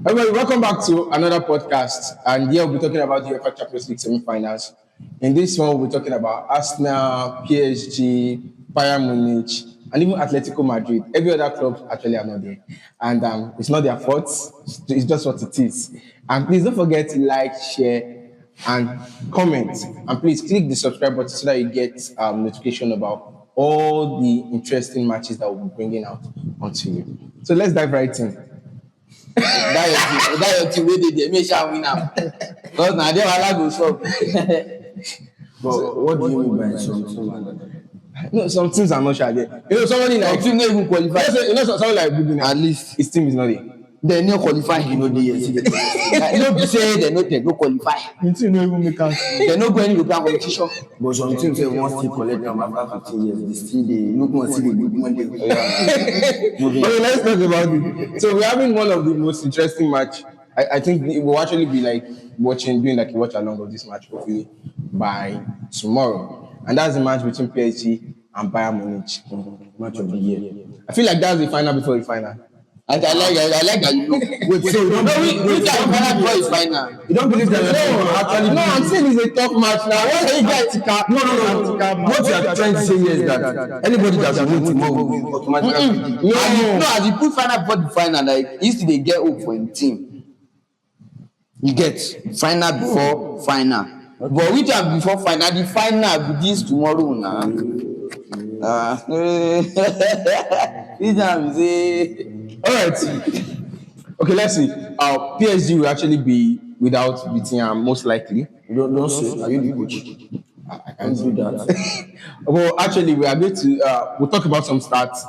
Everybody, welcome back to another podcast. And here we'll be talking about the UEFA Champions League semi-finals. In this one, we'll be talking about Arsenal, PSG, Bayern Munich, and even Atletico Madrid. Every other club actually are not there. And it's not their fault. It's just what it is. And please don't forget to like, share, and comment. And please click the subscribe button so that you get notification about all the interesting matches that we'll be bringing out onto you. So let's dive right in. That your team wey dey there make sure win am because na there wahala go sup. But what do you mean by something? No, some teams are not sure there. You know, somebody like Team no even qualify. you know somebody like Burna At least his team is not there. dem no qualify. You know the no be say dem no qualify. You think no even make am. Dem no go any European competition. But some teams say once still collect them after 15 years, they still look more still they look one day. Okay, let's talk about it. So we're having one of the most interesting match. I think it will actually be like doing like a watch along of this match hopefully by tomorrow. And that's the match between PSG and Bayern Munich. Match of the year. I feel like that's the final before the final. I like that you know. Wait, so you don't Which are the final before is final? you don't believe that No, I'm saying it's a tough match now. What you get? No. What you are trying to say here is that anybody that will win tomorrow will automatically. As you put final before the final, like used to dey get hope for him team. You get final before final. But which one before final? The final be this tomorrow now. Which one be say? All right. Okay, let's see. PSG will actually be without Vitinha, most likely. Don't say. Are you the coach? I can't do that. Well, actually, we are going to we'll talk about some stats.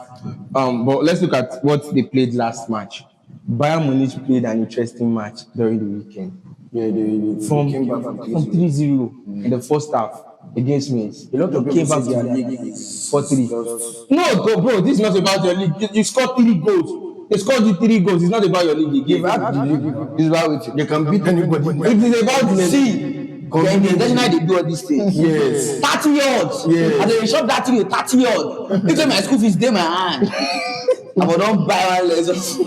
But let's look at what they played last match. Bayern Munich played an interesting match during the weekend. Yeah, they came back from 3-0 in the first half against Mainz. A lot of They came people back say to their the league is 4-3. No, bro, this is not about your league. You scored 3 goals. They scored the 3 goals. It's not about your league again. It's about it. They can beat anybody. It is about the See, then that's why they do all these things. Yes. 30 yards. Yes. And they shop that thing with 30 yards. This my school fees dey my hand. I will don't buy one lessons.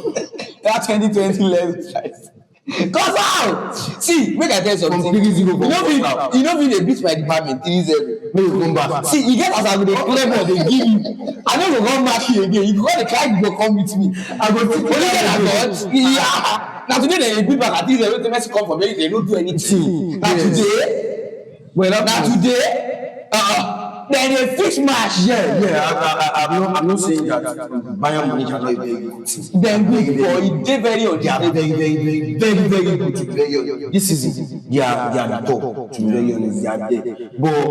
That 2020 lessons. Cause how? See, make I tell you something. You know me they beat my department 3-0. May you come back. See, you get as I go dey play ball they give you. I no go come match you again. You go the guy go come with me. I go only get that God. Yeah. Now today they beat back at 3-0. They Messi come from there. They don't do anything. Now today. Now today. Then they fix match. I'm not saying that Bayern Munich are not a very good team. Then good for it. They very They are very good to be very honest. This season, they are the top, to be very honest. They are there. But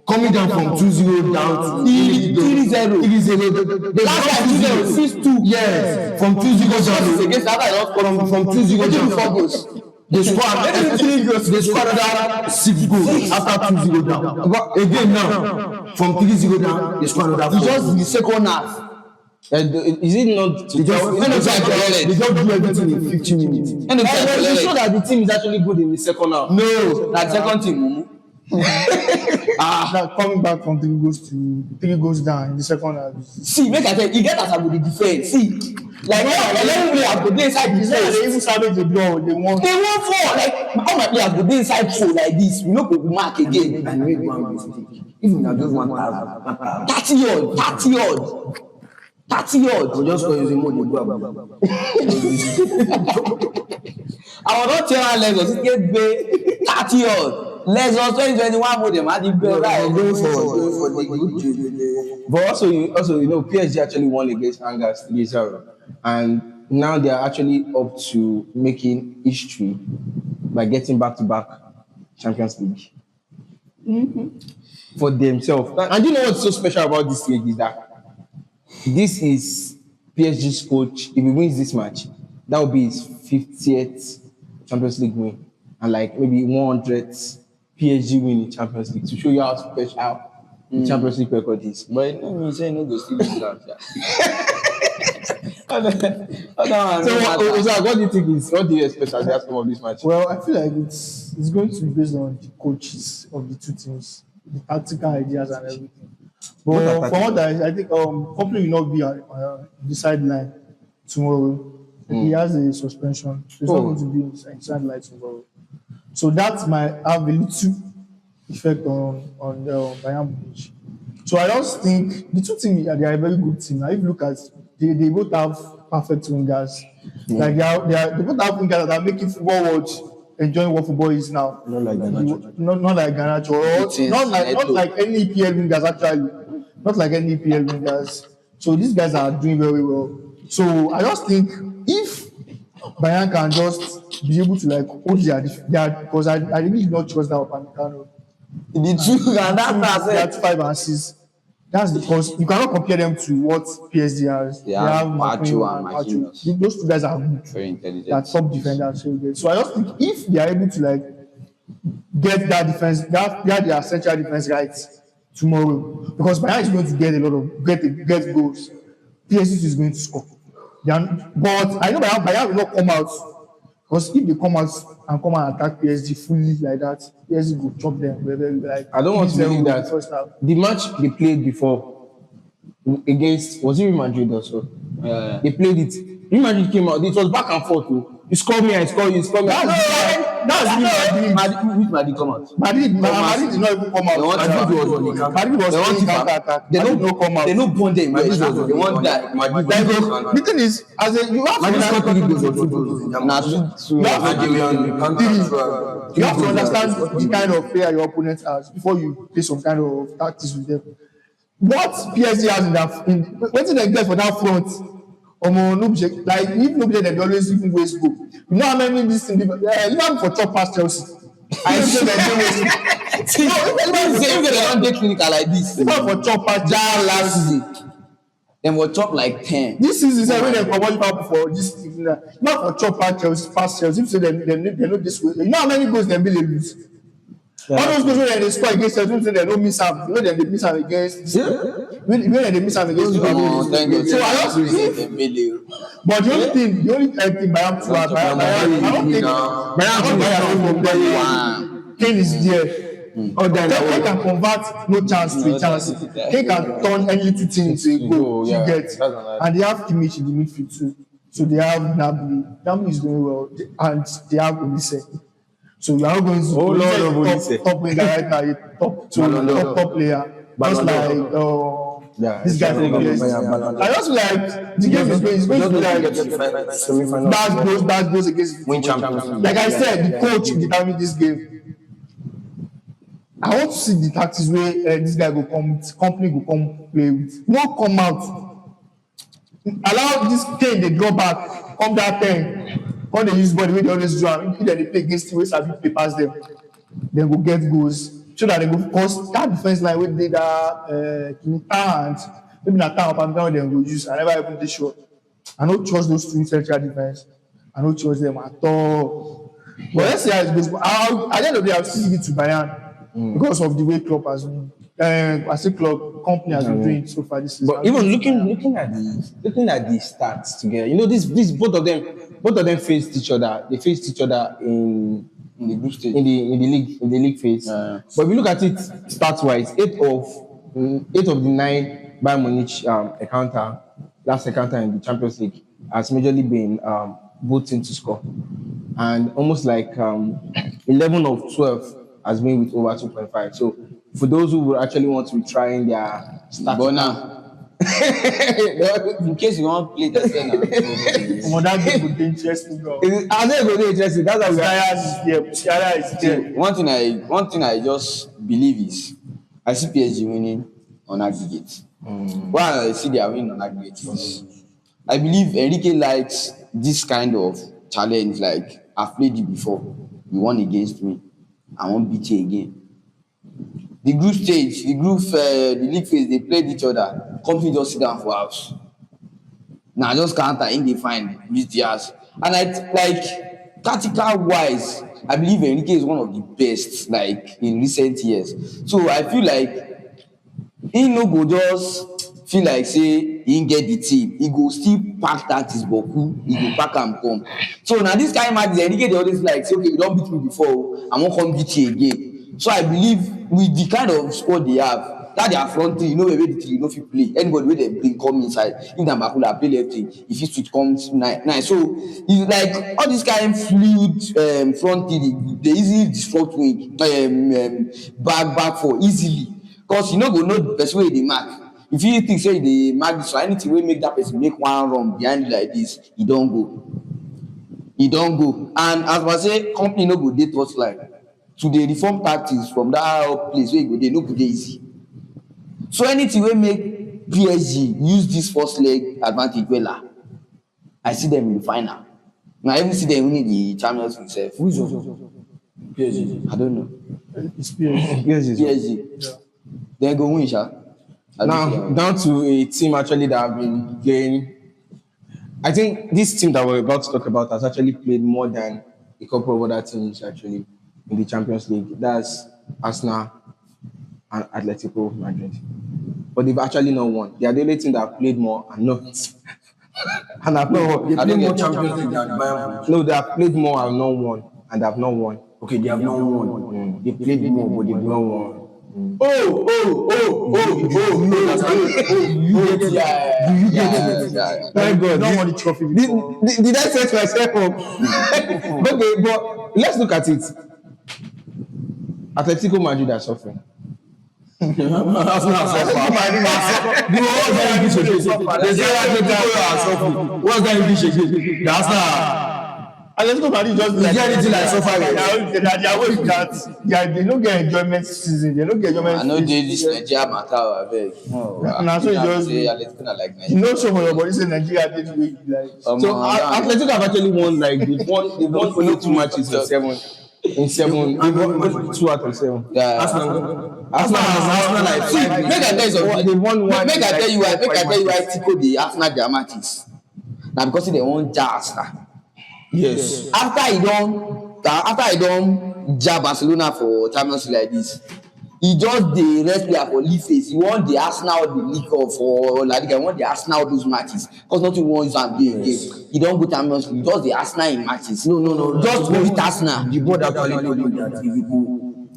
coming down from 2-0 down to 3-0. Last time 2-0, 6-2. Yes, from 2-0 down Against that, I lost from 2-0 down. 4 goals. They scored 3 goals. They scored another 6 goals after 2-0 down. But again now, from 3-0 down, they scored another 4. It's just the second half. Is it not? They just do everything in 15 minutes. And the You show that the team is actually good in the second half. no, that second team. Now coming back from 3 goals down in the second half. See, make I tell you, get as I go the defense. See, like let me play, I go dey inside the They post. even salvage the draw. They won. They won't fall. Like all my players go dey inside post like this. We no go mark again. And make one mistake. Even I just 1,000. 30 yard. 30 yard. I'll just call you the more they go about. I will not tell her Lagos get pay 30 yard. Lagos 2021 model had the bell right. Going for the good trade. But also, you know, PSG actually won against Angers 3-0, and now they are actually up to making history by getting back-to-back Champions League for themselves. And you know what's so special about this league is that this is PSG's coach. If he wins this match, that will be his 50th Champions League win, and like maybe 100th PSG win in Champions League to show you how special the Champions League record is. But no mean say no go still do that. So what do you think is? What do you expect as the outcome of this match? Well, I feel like it's going to be based on the coaches of the two teams, the tactical ideas and everything. But from what I think, Company will not be on the sideline tomorrow. He has a suspension. So he's not going to be inside light tomorrow. So that might have a little effect on Bayern Munich. So I just think the two teams they are a very good team. Now if you look at they both have perfect wingers. Like they both have wingers that are making football world enjoying what football is now. Not like Garnacho. Not like Garnacho or not like any EPL wingers actually. Not like any EPL wingers. So these guys are doing very well. So I just think if Bayern can just be able to like hold their because I really do not trust that Upamecano. The two and That's 5 and 6. That's because you cannot compare them to what PSG has. They have Macho and Macho. Marquinhos. Those two guys are good. Very intelligent. They're top defenders. So I just think if they are able to like get that defense, that their central defense right tomorrow, because Bayern is going to get a lot of get goals. PSG is going to score. But I know Bayern will not come out. Because if they come out and attack PSG fully like that, PSG will chop them. Like, I don't want to believe that. First half. The match they played before against, was it Real Madrid also? They played it. Real Madrid came out. It was back and forth. You score me, I score you. You score me. That's Real Madrid. Which Madrid come out? Madrid did not even come out. Madrid was playing counter-attack. They Madrid no come out. They no bond them. They want that. The thing is, you have to understand the kind of player your opponent has before you play some kind of tactics with them. What PSG has what did they get for that front? Like if nobody they always even waste goal. You know how many this thing even for chop past Chelsea. I say they See, if they don't take clinical like this, even for chop past last season, then we'll chop like 10. This season is when they promote Liverpool for this season. Not for chop past Chelsea. If say they know this way. You know how many goals they really lose. All those goals when they score against Chelsea, they don't miss out. You know they miss out against. When they miss out against. So I just but the only thing Bayern to have, I don't think Bayern Kane is there. They can convert no chance to a chance. They can turn any little thing into a goal. You get, and they have Kimmich in the midfield too. So they have Gnabry. Gnabry is doing well, and they have Olise. So you are going to top player right now, top player. Just like this guy from PSG. I just like the game is going to be like bad goals against Win champions. Like I said, the coach determined this game. I want to see the tactics where this guy will come, company will come play with. No come out. Allow this Kane they draw back, come that 10. When they use body, when they always do, if they play against the way Sabi play past them, they go get goals. So that they go, because that defense line with that and maybe not time up and down, they go use. I never even this shot. I don't trust those two central defense. I don't trust them at all. But let's see how it goes. At the end of the day, I'll still give it to Bayern. Because of the way club has been, as a club company has been doing so far this season. But even looking at the stats together, you know, this both of them faced each other. They faced each other in the group stage, in the league phase. But if you look at it stats wise, 8 of the 9 Bayern Munich last encounter in the Champions League has majorly been both teams to score, and almost like 11 of 12 has been with over 2.5. So for those who would actually want to be trying their Burna. In case you want to play the center. That game would be interesting, bro. I think it would be interesting. That's why is there. One thing I just believe is I see PSG winning on aggregate. Why I see they are winning on aggregate is I believe Enrique likes this kind of challenge. Like I've played it before. You won against me. I won't beat you again. The group stage, the league phase, they played each other. Company just sit down for house. Now just counter in the find beat the ass. And tactical wise, I believe Enrique is one of the best like in recent years. So I feel like he no go just feel like say he get the team. He go still pack tactics boku. He go pack and come. So now this kind of match, Enrique they always like say, okay, you don't beat me before, I won't come beat you again. So I believe with the kind of squad they have, that their front three, you know where the three, you know if you play. Anybody where they bring come inside, if na Makula play left thing, if you switch comes nine. So it's like all this kind of fluid front three, they easily disrupt wing, back for easily. Because you know go know the person where they mark. If you think say they mark this, so anything will make that person make one run behind you like this, he don't go. And as I say, company no go dey touch line. To dey reform tactics from that place where you go dey no go dey easy. So anything will make PSG use this first leg advantage well. I see them in the final. Now I even see them winning the Champions League itself. Who is your PSG? I don't know. It's PSG. PSG. Yeah. They go win, sha. Now, down to a team actually that have been playing. I think this team that we're about to talk about has actually played more than a couple of other teams actually in the Champions League. That's Arsenal and Atletico Madrid. But they've actually not won. They are the only team that have played more and not. And have not won. They play more Champions League than Bayern Munich. No, they have played more and not won. And have not won. Okay, they have not won. They played more, but they've not won. You get it. My God. Don't want the trophy before. Did I set myself up? Okay, but let's look at it. Atletico Madrid are suffering. Arsenal are suffering. They say Atletico are suffering. What's that English again? The Arsenal. Atletico Madrid just Is there anything like suffering? They are always that. They don't get enjoyment season. They don't get enjoyment. I know this Nigeria matter, abeg. Na so you just say Atletico na like you Nigeria. know so for your body say Nigeria dey the way you like. So Atletico have actually won they've won only 2 matches in 7. They've won 2 out of 7. Yeah. Arsenal like See, make I tell you something. They won one. Make I tell you why Tico dey Arsenal their matches. Na because they wan jazz na. Yes. After he don jab Barcelona for Champions League like this, he just dey rest player for league phase. He want the Arsenal the league for La Liga. He want the Arsenal those matches because nothing wan use am play again. He don go Champions League, just the Arsenal in matches. No. Just go with Arsenal. The board actually told you that if you go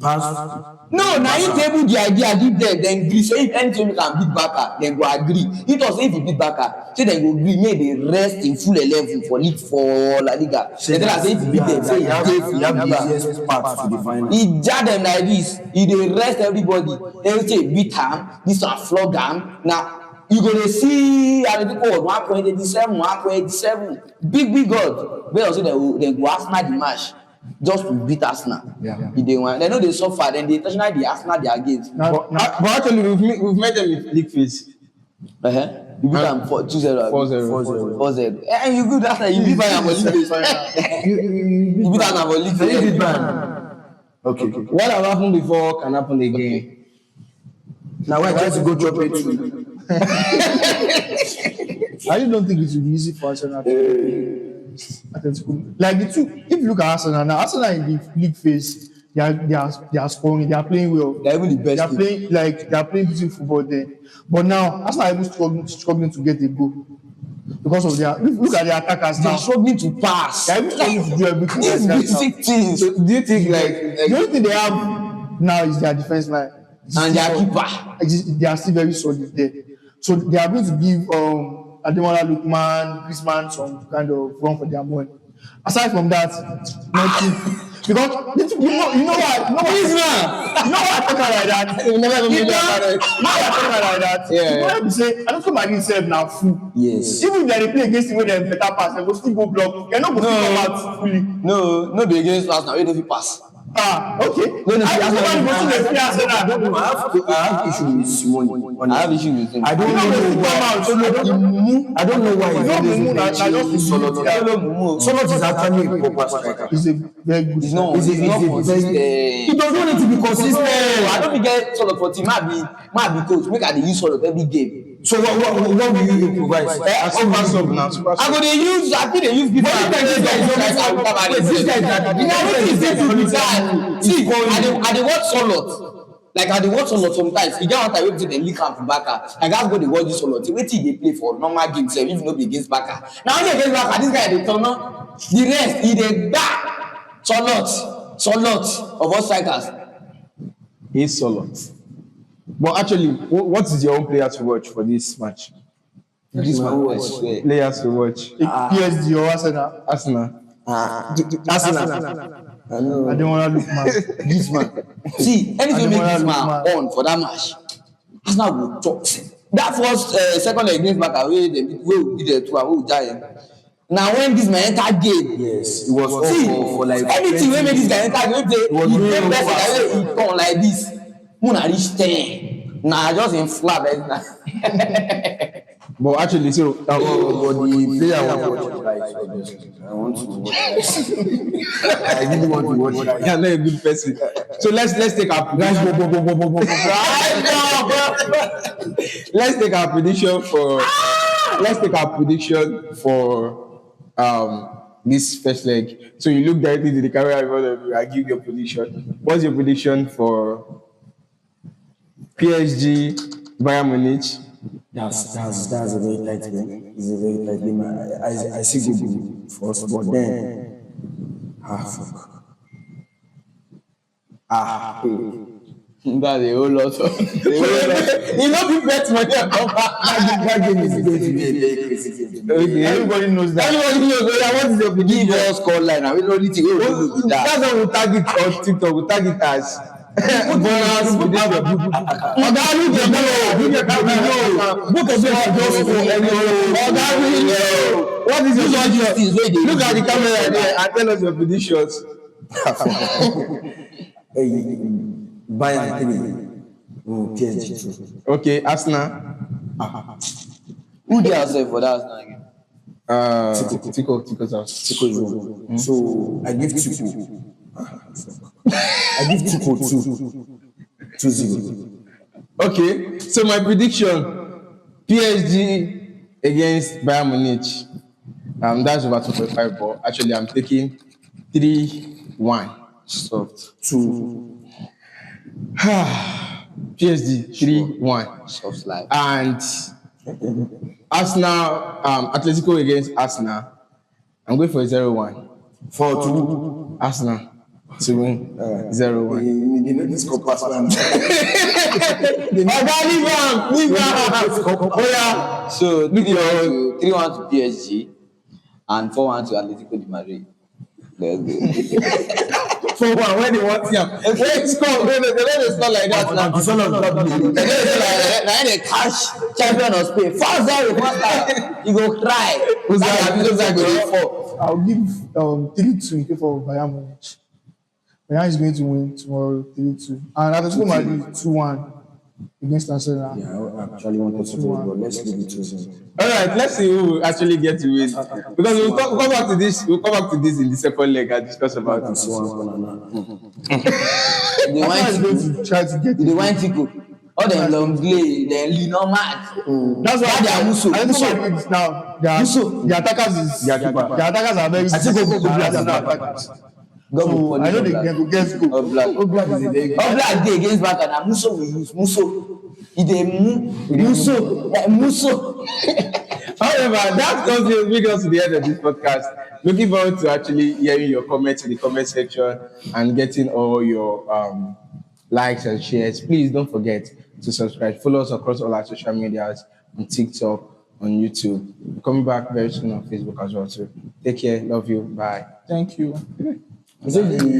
past. No, na him table the idea give them, then gree. So if anything can beat Barca, then go agree. He thought say if he beat Barca, say then go gree. Make they rest in full 11 for league for La Liga. Then tell us say if he beat them, say he have the easiest path to the final. he jar them like this. He dey rest everybody. Then say beat am, this one flog am. Now you gonna see Atletico 1.87, 1.87. Big God. But also they go Arsenal the match. Just to beat Arsenal. Yeah. If they want, they know they suffer, then they intentionally the Arsenal their games. But actually we've met them in league phase. You beat them 2-0. 4-0. 4-0. And you good after you beat Bayern for league. You beat Bayern for league. You beat Bayern. Okay. What have happened before can happen again. Now I try to go drop it too. I really don't think it will be easy for Arsenal to Atletico. Like the two, if you look at Arsenal now, Arsenal in the league phase, they are scoring, they are playing well. They're even the best. They are playing beautiful football there. But now Arsenal are even struggling to get a goal because of their look at their attackers They're now. struggling to pass. They are even struggling to do everything. These basic things. So do you think The only thing they have now is their defense line. And their keeper. They are still very solid there. So they are going to give Ademola Lookman, Usman some kind of run for their money. Aside from that, nothing. Because you know why I talk like that. you never even You been there? know why I talk like that. Yeah. You know why we say I don't come against self now full. Yes. Even if they play against the way they better pass, they go still go block. They no go still come out fully. No be against Arsenal. We don't fit pass. Okay. No, I don't know why they play Arsenal. I have issue with Simone. I have issues with him. I don't know why Solot is actually a proper striker. He's a very good. He's not consistent. He does not need to be consistent. I don't get sort of for team. Might be coach. Make I dey use sort of every game. So what will you improvise? Super sub now. Super I sub. go dey use. I think they use people. See, I dey watch Solot. Like I dey watch Solot sometimes. E get one time wey they link am for Barca. I gats go dey watch this Solot. Wetin he dey play for normal games sef if no be against Barca. Na only against Barca this guy dey turn on. The rest he dey gba Solot of all strikers. He's Solot. But actually, what is your own player to watch for this match? This man was Players to watch. PSG or Arsenal. Arsenal. Arsenal. I don't want to look man. This man. See, anything make this man on for that match. Arsenal will talk. That first second leg against Barca, we will be there to our giant. Now when this man enter game, Yes, it was see, for like anything wey make this guy enter game, he play best like he turn like this. Muna reach 10. Nah, just in flap like that. But actually, so but the player I want to watch like obviously. I want to watch I really want to watch like you're not a good person. So let's take our prediction. Let's take our prediction for this first leg. So you look directly to the camera in front of you. I give your prediction. What's your prediction for PSG, Bayern Munich? That's a very tight game. It's a very tight game. I see good first, but then fuck. That's a whole lot of. You know, people bet money on That game is going to be a very crazy game. Okay. Everybody knows that. Everybody knows what is your prediction? Give us call line. I will only think that. That's how we tag it on TikTok. We tag it as what is your prediction? Look at the camera there and tell us your predictions. Bayern 3, PSG 2. Okay, Arsenal. Who they yourself for that Arsenal game? Tico's house. Tico is one. So I give Tico. I give Tico 2-0. Okay, so my prediction: PSG against Bayern Munich. That's over 2.5 ball. Actually, I'm taking 3-1. Soft. 2. PSG 3-1. Soft life. And Arsenal, Atletico against Arsenal. I'm going for a 0-1. 4-2. Arsenal to win 0-1. You know this cup pass man. So 3-1 to PSG and 4-1 to Atletico Madrid. Let's go. 4-1 when they want him. When score, they score like that. Now they cash champion of Spain. 4-0, you go cry. I'll give 3-2 in favor of Bayern Munich. Bayern is going to win tomorrow 3-2. And Atletico Madrid 2-1 against Arsenal. Yeah, I actually wanted to go, but let's leave it to them. All right, let's see who will actually get to win. Because we'll come back to this. We'll come back to this in the second leg and discuss about it. They Arsenal is going to try to get they it. want Tico. All them long play, they lean on match. That's why they are Muso. Atletico Madrid is now. The attackers is. The attackers are very. I think So I know they can get goal. Oblak is a very good. Oblak dey against Barca na Muso we use. Muso. He dey Muso. Muso. However, that comes to bring us to the end of this podcast. Looking forward to actually hearing your comments in the comment section and getting all your likes and shares. Please don't forget to subscribe. Follow us across all our social medias on TikTok, on YouTube. We're coming back very soon on Facebook as well. So take care. Love you. Bye. Thank you. Is it the